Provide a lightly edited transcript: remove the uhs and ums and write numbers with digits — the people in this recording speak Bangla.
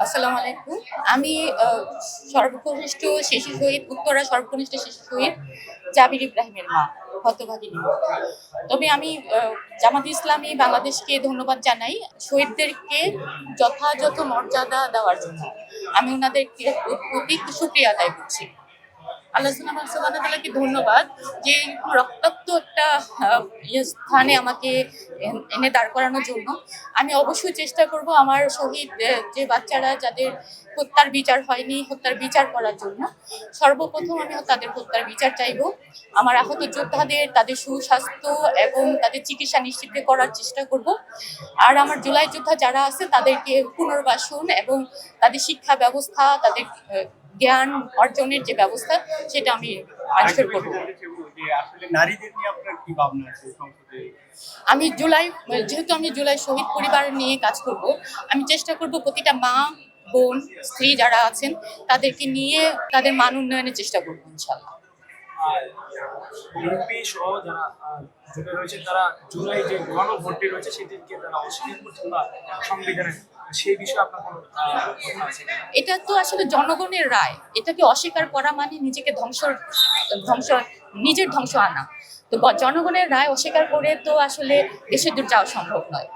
আসসালামু আলাইকুম। আমি সর্বকনিষ্ঠ শিশু শহীদ উত্তরা সর্বকনিষ্ঠ শিশু শহীদ জাবির ইব্রাহিমের মা, হতভাগিনী। তবে আমি জামাতে ইসলামী বাংলাদেশকে ধন্যবাদ জানাই শহীদদেরকে যথাযথ মর্যাদা দেওয়ার জন্য। আমি ওনাদেরকে প্রতি শুকরিয়া আদায় করছি। আল্লাহ সুবহানাহু ওয়া তাআলাকে ধন্যবাদ যে রক্তাক্ত একটা স্থানে আমাকে এনে দাঁড় করানোর জন্য। আমি অবশ্যই চেষ্টা করব আমার শহীদ যে বাচ্চারা যাদের হত্যার বিচার হয়নি, হত্যার বিচার করার জন্য। সর্বপ্রথম আমি তাদের হত্যার বিচার চাইব। আমার আহত যোদ্ধাদের তাদের সুস্বাস্থ্য এবং তাদের চিকিৎসা নিশ্চিত করার চেষ্টা করব। আর আমার জুলাই যোদ্ধা যারা আছে তাদেরকে পুনর্বাসন এবং তাদের শিক্ষা ব্যবস্থা, তাদের জ্ঞান অর্জনের যে ব্যবস্থা সেটা আমি আনসার করবো। নারীদের নিয়ে আপনার কি ভাবনা আছে সংসদে? যেহেতু আমি জুলাই শহীদ পরিবার নিয়ে কাজ করব, আমি চেষ্টা করব প্রতিটা মা, বোন, স্ত্রী যারা আছেন তাদেরকে নিয়ে তাদের মান উন্নয়নের চেষ্টা করবো ইনশাল্লাহ। বিএনপি সহ যারা জুড়ে রয়েছে তারা জুলাই যে গণভোটটি রয়েছে সেটিকে তারা অস্বীকার করছে বা সংবিধানের সেই বিষয়ে আপনার কোনো কথা আছে? এটা তো আসলে জনগণের রায়। এটাকে অস্বীকার করা মানে নিজেকে নিজের ধ্বংস আনা। তো জনগণের রায় অস্বীকার করে তো আসলে বেশি দূর যাওয়া সম্ভব নয়।